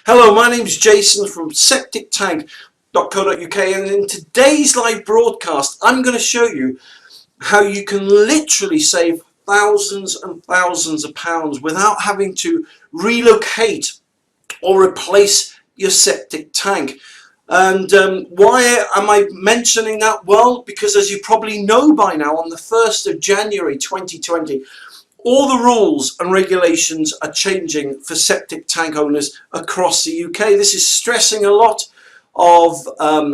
Hello, my name's Jason from septictank.co.uk, and in today's live broadcast I'm going to show you how you can literally save thousands and thousands of pounds without having to relocate or replace your septic tank. And why am I mentioning that? Well, because as you probably know by now, on the 1st of January 2020, all the rules and regulations are changing for septic tank owners across the UK. This is stressing a lot of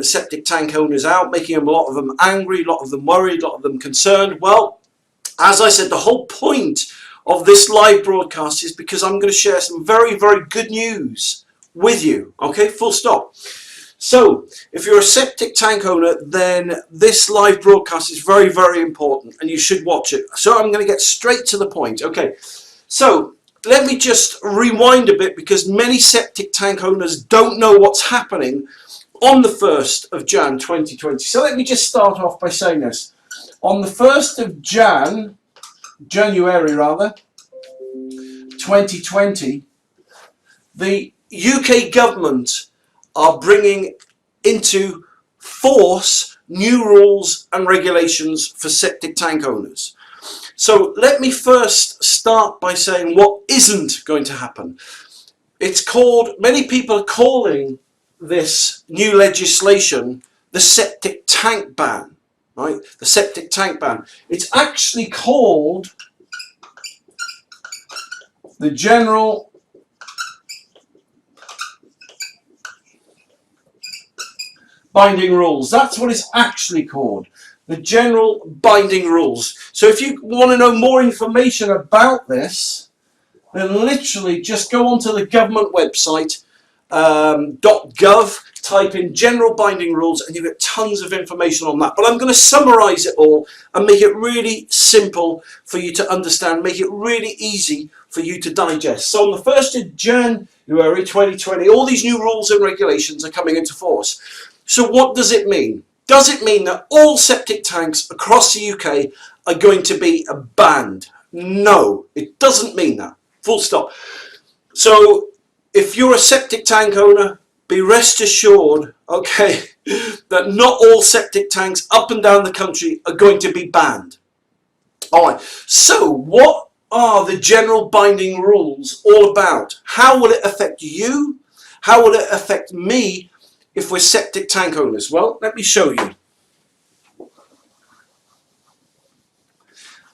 septic tank owners out, making a lot of them angry, a lot of them worried, a lot of them concerned. Well, as I said, the whole point of this live broadcast is because I'm going to share some very, very good news with you. Okay, full stop. So, if you're a septic tank owner, then this live broadcast is very, very important and you should watch it. So I'm going to get straight to the point. Okay, so let me just rewind a bit because many septic tank owners don't know what's happening on the 1st of Jan 2020. So let me just start off by saying this. On the 1st of January 2020, the UK government are bringing into force new rules and regulations for septic tank owners. So let me first start by saying what isn't going to happen. It's called, many people are calling this new legislation the septic tank ban, right? The septic tank ban. It's actually called the General Binding Rules. That's what it's actually called, the General Binding Rules. So if you want to know more information about this, then literally just go onto the government website, .gov, type in General Binding Rules, and you get tons of information on that. But I'm going to summarize it all and make it really simple for you to understand, make it really easy for you to digest. So on the 1st of January 2020, all these new rules and regulations are coming into force. So what does it mean? Does it mean that all septic tanks across the UK are going to be banned? No, it doesn't mean that. Full stop. So if you're a septic tank owner, be rest assured, okay, that not all septic tanks up and down the country are going to be banned. All right, so what are the general binding rules all about? How will it affect you? How will it affect me if we're septic tank owners? Well, let me show you.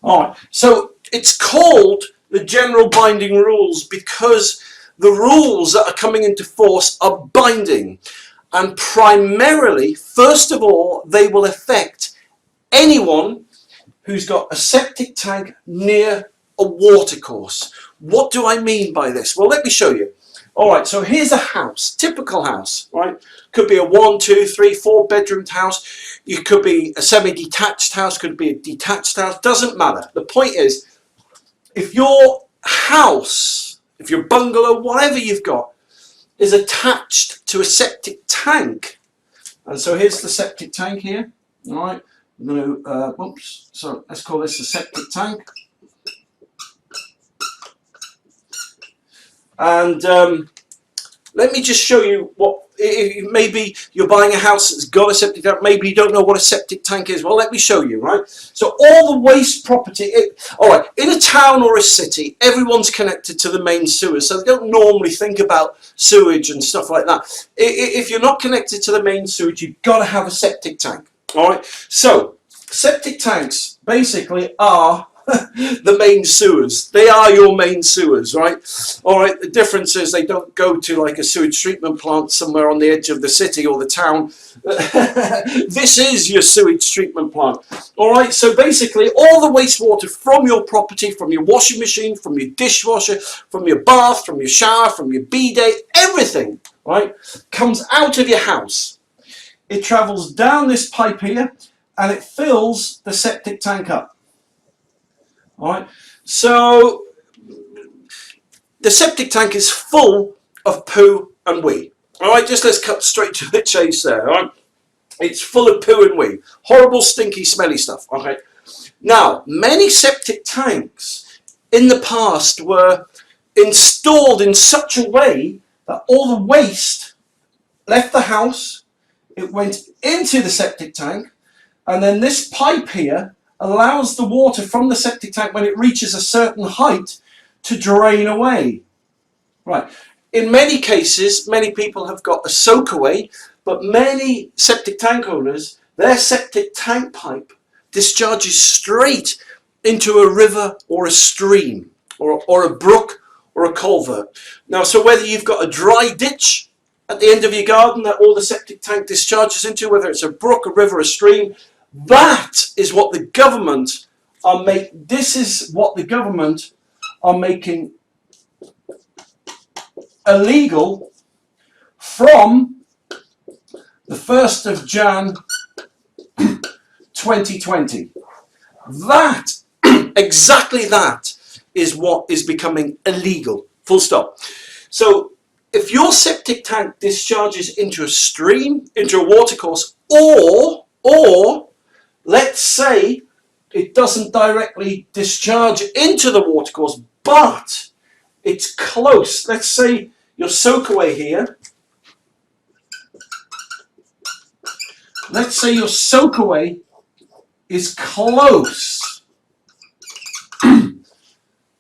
All right, so it's called the General Binding Rules because the rules that are coming into force are binding, and primarily, first of all, they will affect anyone who's got a septic tank near a watercourse. What do I mean by this? Well, let me show you. All right, so here's a house, typical house, right? Could be a 1, 2, 3, 4 bedroomed house. It could be a semi-detached house, could be a detached house, doesn't matter. The point is, if your house, if your bungalow, whatever you've got, is attached to a septic tank, and so here's the septic tank here, all right? I'm going to, oops, so let's call this a septic tank. And let me just show you what, maybe you're buying a house that's got a septic tank, maybe you don't know what a septic tank is. Well, let me show you, right? So all the waste property, all right, in a town or a city, everyone's connected to the main sewers, so they don't normally think about sewage and stuff like that. If you're not connected to the main sewage, you've got to have a septic tank, all right? So septic tanks basically are the main sewers. They are your main sewers, right? All right, the difference is they don't go to like a sewage treatment plant somewhere on the edge of the city or the town. This is your sewage treatment plant. All right, so basically all the wastewater from your property, from your washing machine, from your dishwasher, from your bath, from your shower, from your bidet, everything, right, comes out of your house. It travels down this pipe here and it fills the septic tank up. All right, so the septic tank is full of poo and wee. All right, just let's cut straight to the chase there. All right, it's full of poo and wee, horrible, stinky, smelly stuff. Okay, now many septic tanks in the past were installed in such a way that all the waste left the house, it went into the septic tank, and then this pipe here allows the water from the septic tank, when it reaches a certain height, to drain away. Right. In many cases, many people have got a soakaway, but many septic tank owners, their septic tank pipe discharges straight into a river or a stream or a brook or a culvert. Now, so whether you've got a dry ditch at the end of your garden that all the septic tank discharges into, whether it's a brook, a river, a stream, that is what the government are making. This is what the government are making illegal from the 1st of Jan 2020. That, exactly that, is what is becoming illegal. Full stop. So if your septic tank discharges into a stream, into a watercourse, or let's say it doesn't directly discharge into the watercourse, but it's close. Let's say your soakaway here. Let's say your soakaway is close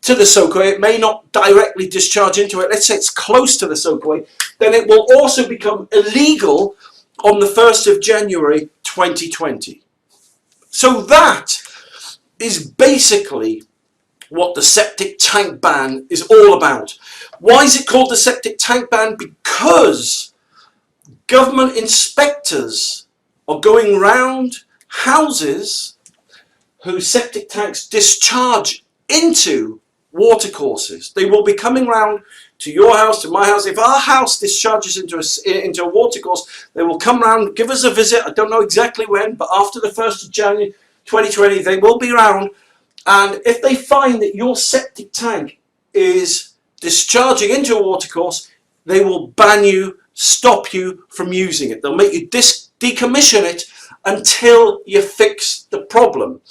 to the soakaway. It may not directly discharge into it. Let's say it's close to the soakaway. Then it will also become illegal on the 1st of January 2020. So that is basically what the septic tank ban is all about. Why is it called the septic tank ban? Because government inspectors are going round houses whose septic tanks discharge into watercourses. They will be coming round to your house, to my house. If our house discharges into a watercourse, they will come round, give us a visit. I don't know exactly when, but after the 1st of January 2020, they will be round. And if they find that your septic tank is discharging into a watercourse, they will ban you, stop you from using it. They'll make you decommission it until you fix the problem.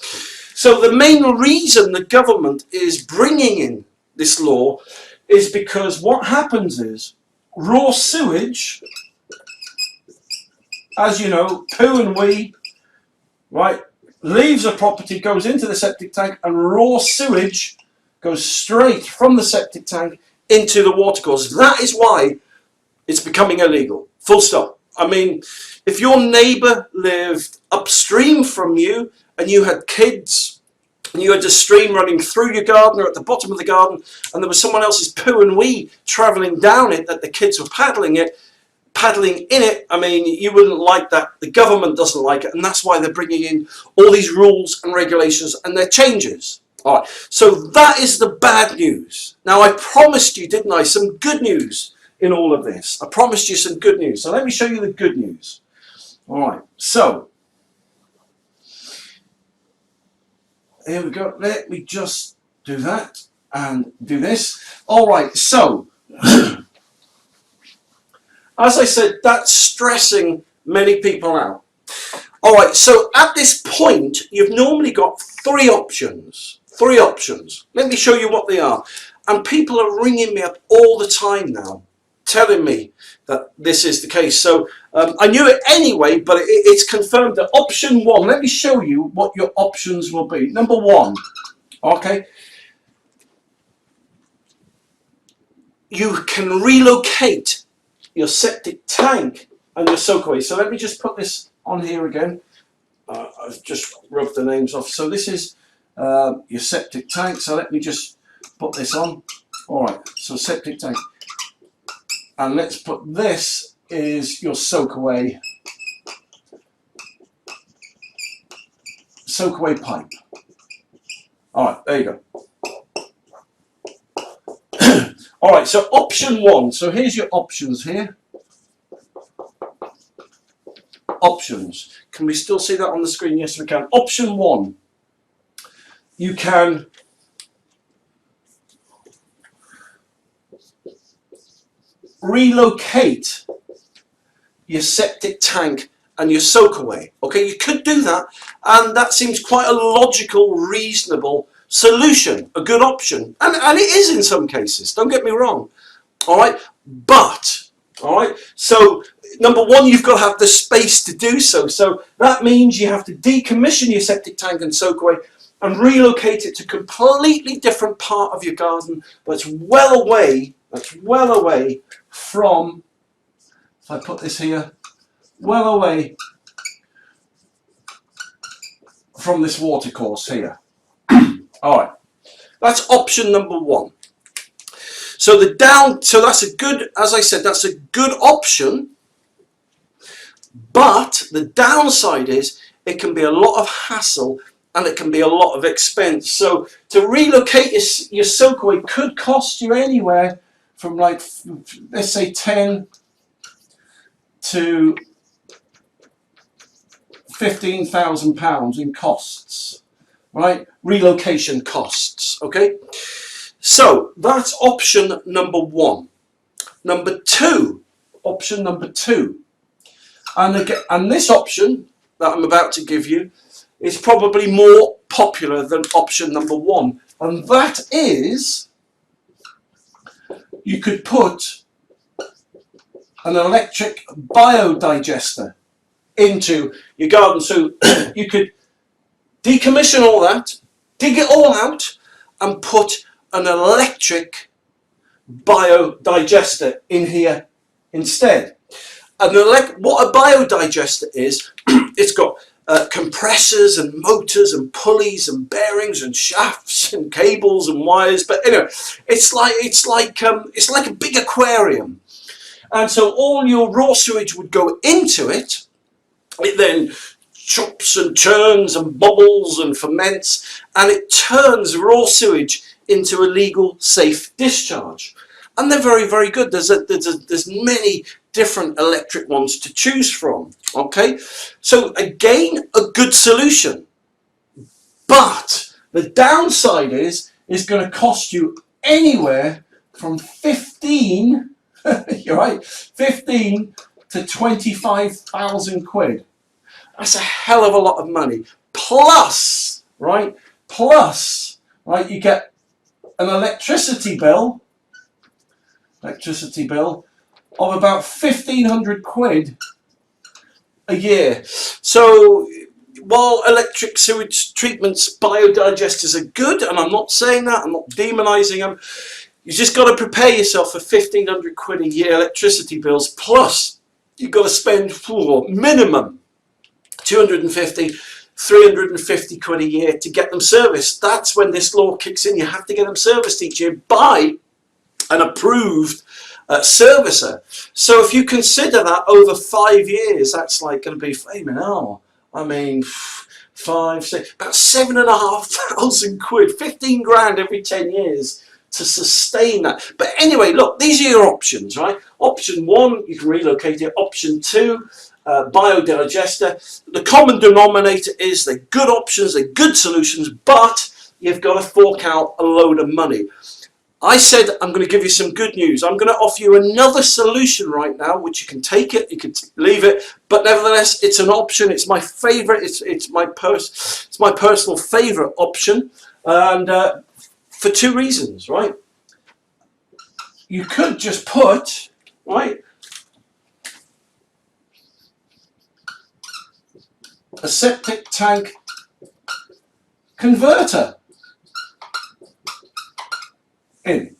So the main reason the government is bringing in this law is because what happens is raw sewage, as you know, poo and wee, right, leaves a property, goes into the septic tank, and raw sewage goes straight from the septic tank into the watercourse. That is why it's becoming illegal. Full stop. I mean, if your neighbour lived upstream from you and you had kids and you had a stream running through your garden or at the bottom of the garden and there was someone else's poo and wee travelling down it that the kids were paddling in it, I mean, you wouldn't like that. The government doesn't like it, and that's why they're bringing in all these rules and regulations and their changes. All right, so that is the bad news. Now, I promised you, didn't I, some good news in all of this. I promised you some good news. So let me show you the good news. All right, so here we go. Let me just do that and do this. All right, so as I said, that's stressing many people out. All right, so at this point, you've normally got three options. Three options. Let me show you what they are. And people are ringing me up all the time now, telling me that this is the case. So I knew it anyway, but it's confirmed that option one, let me show you what your options will be. Number one, okay, you can relocate your septic tank and your soakaway. So let me just put this on here again. I've just rubbed the names off. So this is your septic tank. So let me just put this on. All right, so septic tank. And let's put this is your soakaway pipe. All right, there you go. All right, so option one. So here's your options here. Options. Can we still see that on the screen? Yes, we can. Option one. You can relocate your septic tank and your soakaway. Okay, you could do that, and that seems quite a logical, reasonable solution, a good option, and it is in some cases, don't get me wrong. All right, but all right. So number one, you've got to have the space to do so. So that means you have to decommission your septic tank and soak away and relocate it to a completely different part of your garden that's well away. That's well away from. If I put this here, well away from this watercourse here. All right, that's option number one. So so that's a good, as I said, that's a good option. But the downside is it can be a lot of hassle and it can be a lot of expense. So to relocate your soakaway could cost you anywhere from, like, let's say £10,000 to £15,000 in costs, right? Relocation costs, okay? So that's option number one. Option number two, and this option that I'm about to give you is probably more popular than option number one, and that is you could put an electric biodigester into your garden. So you could decommission all that, dig it all out, and put an electric biodigester in here instead. And what a biodigester is, it's got compressors and motors and pulleys and bearings and shafts and cables and wires. But anyway, it's like a big aquarium, and so all your raw sewage would go into it. It then chops and churns and bubbles and ferments, and it turns raw sewage into a legal, safe discharge. And they're very, very good. There's many different electric ones to choose from. Okay, so again, a good solution. But the downside is it's going to cost you anywhere from 15, you're right, 15 to 25,000 quid. That's a hell of a lot of money. Plus, you get an electricity bill of about 1,500 quid a year. So while electric sewage treatments, biodigesters are good, and I'm not saying that, I'm not demonizing them, you just got to prepare yourself for 1,500 quid a year electricity bills, plus you've got to spend minimum 250, 350 quid a year to get them serviced. That's when this law kicks in. You have to get them serviced each year by an approved servicer. So if you consider that over 5 years, that's like going to be, I mean, 5, 6, about 7,500 quid, 15 grand every 10 years to sustain that. But anyway, look, these are your options, right? Option one, you can relocate it. Option two, biodigester. The common denominator is they're good options, they're good solutions, but you've got to fork out a load of money. I said I'm going to give you some good news. I'm going to offer you another solution right now, which you can take it, you can leave it, but nevertheless, it's an option. It's my favourite. It's my personal favourite option, and for two reasons, right? You could just put, right, a septic tank converter in.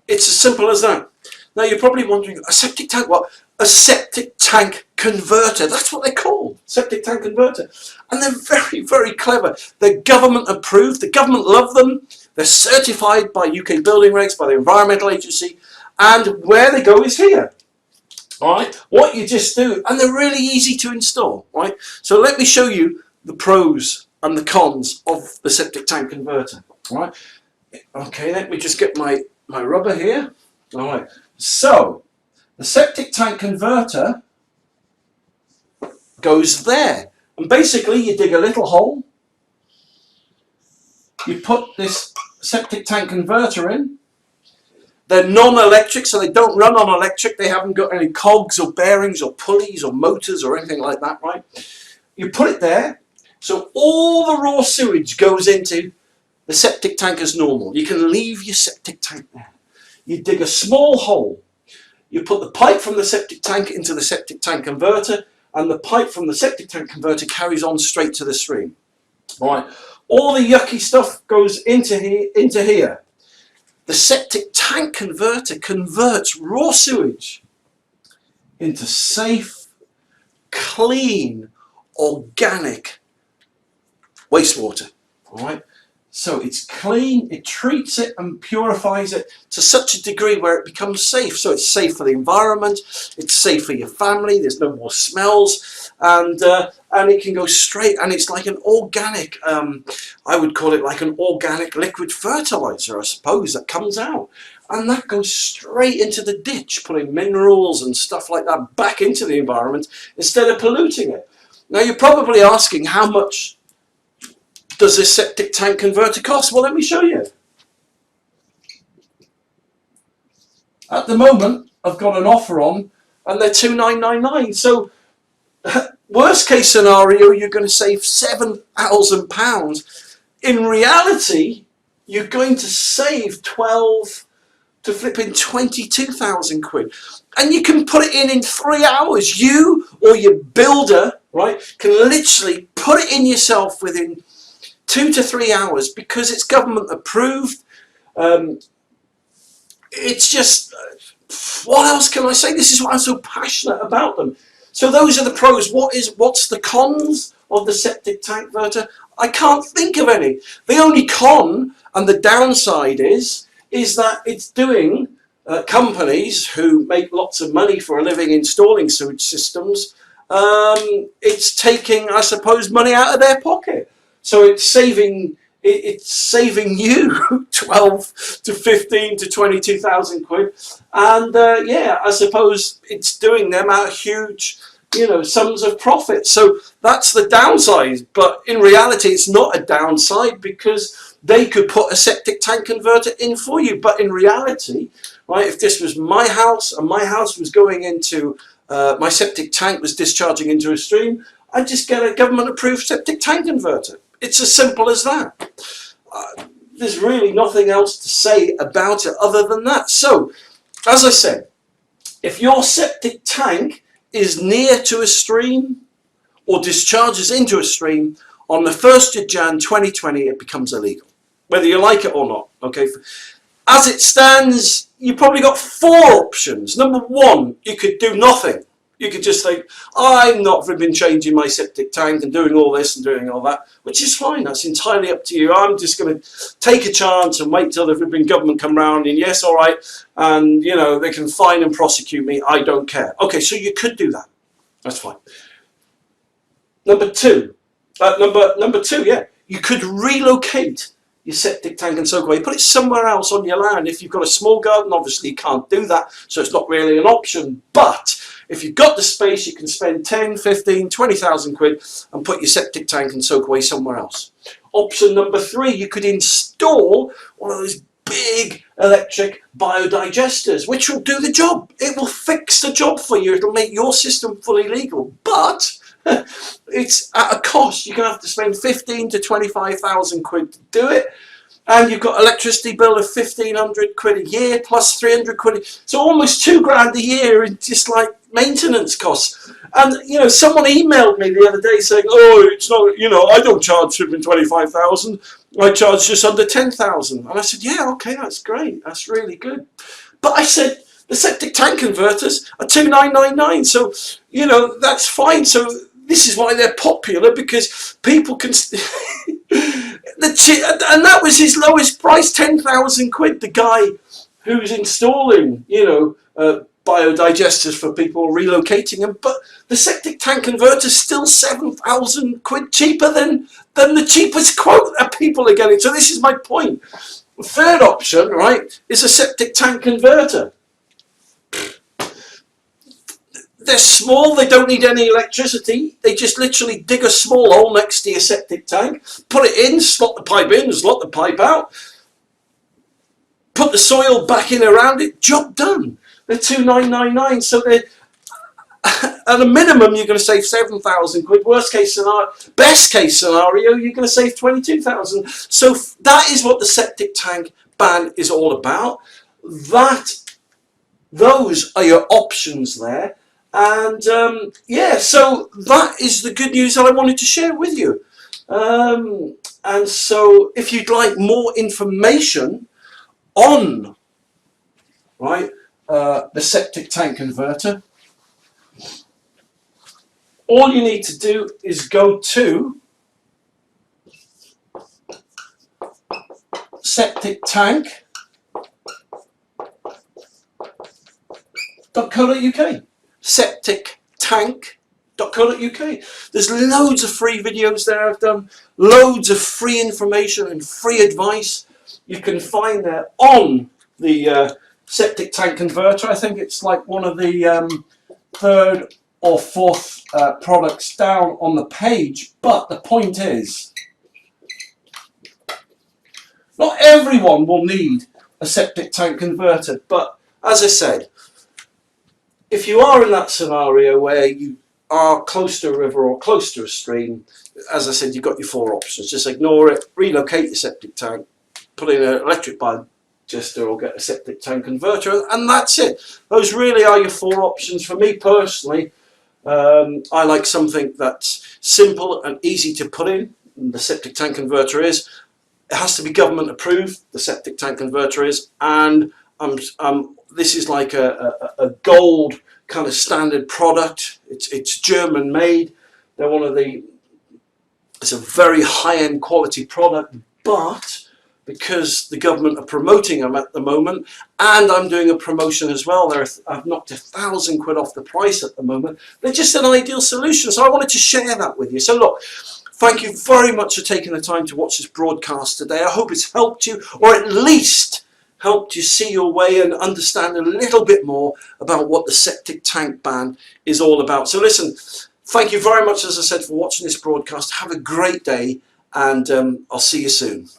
It's as simple as that. Now you're probably wondering, a septic tank what? A septic tank converter. That's what they're called, septic tank converter. And they're very, very clever. They're government approved. The government love them. They're certified by UK building regs, by the Environmental Agency. And where they go is here. All right, what you just do, and they're really easy to install, right? So let me show you the pros and the cons of the septic tank converter, all right? Okay, let me just get my rubber here. All right, so the septic tank converter goes there, and basically you dig a little hole, you put this septic tank converter in. They're non-electric, so they don't run on electric. They haven't got any cogs or bearings or pulleys or motors or anything like that, right? You put it there, so all the raw sewage goes into the septic tank as normal. You can leave your septic tank there. You dig a small hole. You put the pipe from the septic tank into the septic tank converter, and the pipe from the septic tank converter carries on straight to the stream. All right. All the yucky stuff goes into here. The septic tank converter converts raw sewage into safe, clean, organic wastewater. All right. So it's clean, it treats it and purifies it to such a degree where it becomes safe. So it's safe for the environment, it's safe for your family, there's no more smells, and it can go straight, and it's like an organic, I would call it like an organic liquid fertilizer, I suppose, that comes out. And that goes straight into the ditch, putting minerals and stuff like that back into the environment instead of polluting it. Now you're probably asking, how much does this septic tank converter cost? Well, let me show you. At the moment, I've got an offer on, and they're $2,999. So, worst case scenario, you're going to save £7,000. In reality, you're going to save 12 to flipping 22,000 quid. And you can put it in 3 hours. You or your builder, right, can literally put it in yourself within 2 to 3 hours, because it's government approved. It's just, what else can I say? This is why I'm so passionate about them. So those are the pros. What's the cons of the septic tank converter? I can't think of any. The only con and the downside is that it's doing companies who make lots of money for a living installing sewage systems. It's taking, I suppose, money out of their pocket. So it's saving you 12 to 15 to 22,000 quid, and yeah, I suppose it's doing them out huge, sums of profit. So that's the downside. But in reality, it's not a downside, because they could put a septic tank converter in for you. But in reality, right, if this was my house and my house was going into my septic tank was discharging into a stream, I'd just get a government approved septic tank converter. It's as simple as that. There's really nothing else to say about it other than that. So, as I said, if your septic tank is near to a stream or discharges into a stream, on the 1st of Jan 2020, it becomes illegal, whether you like it or not. Okay. As it stands, you've probably got 4 options. Number 1, you could do nothing. You could just think, I'm not been changing my septic tank and doing all this and doing all that, which is fine. That's entirely up to you. I'm just going to take a chance and wait till the flipping government come round and yes, all right, and they can fine and prosecute me. I don't care. Okay, so you could do that. That's fine. Number two, yeah, you could relocate your septic tank and soak away. Put it somewhere else on your land. If you've got a small garden, obviously you can't do that, so it's not really an option. But if you've got the space, you can spend 10, 15, 20,000 quid and put your septic tank and soak away somewhere else. Option number 3, you could install one of those big electric biodigesters, which will do the job. It will fix the job for you. It'll make your system fully legal. But it's at a cost. You're going to have to spend 15 to 25,000 quid to do it. And you've got electricity bill of 1,500 quid a year plus 300 quid. So almost £2,000 a year in just like maintenance costs. And, someone emailed me the other day saying, oh, it's not, I don't charge 25,000. I charge just under 10,000. And I said, yeah, okay, that's great. That's really good. But I said, the septic tank converters are 2,999. So, that's fine. So this is why they're popular, because people can... and that was his lowest price, 10,000 quid. The guy who's installing, biodigesters for people relocating them, but the septic tank converter is still 7,000 quid cheaper than the cheapest quote that people are getting. So this is my point. The third option, right, is a septic tank converter. They're small, they don't need any electricity. They just literally dig a small hole next to your septic tank, put it in, slot the pipe in, slot the pipe out, put the soil back in around it, job done. They're 2,999, so they're at a minimum you're going to save 7,000 quid. Worst case scenario, best case scenario, you're going to save 22,000. So that is what the septic tank ban is all about. those are your options there. And yeah, so that is the good news that I wanted to share with you. And so if you'd like more information on the septic tank converter, all you need to do is go to septictank.co.uk. septictank.co.uk. There's loads of free videos there I've done, loads of free information and free advice you can find there on the septic tank converter. I think it's like one of the third or fourth products down on the page. But the point is, not everyone will need a septic tank converter, but as I said, if you are in that scenario where you are close to a river or close to a stream, as I said, you've got your four options. Just ignore it, relocate your septic tank, put in an electric digester or get a septic tank converter, and that's it. Those really are your four options. For me personally, I like something that's simple and easy to put in. The septic tank converter is. It has to be government approved, the septic tank converter is, and this is like a gold kind of standard product. It's German made. They're one of the, it's a very high-end quality product, but because the government are promoting them at the moment, and I'm doing a promotion as well, I've knocked £1,000 off the price at the moment. They're just an ideal solution, so I wanted to share that with you. So look, thank you very much for taking the time to watch this broadcast today. I hope it's helped you, or at least helped you see your way and understand a little bit more about what the septic tank ban is all about. So listen, thank you very much, as I said, for watching this broadcast. Have a great day, and I'll see you soon.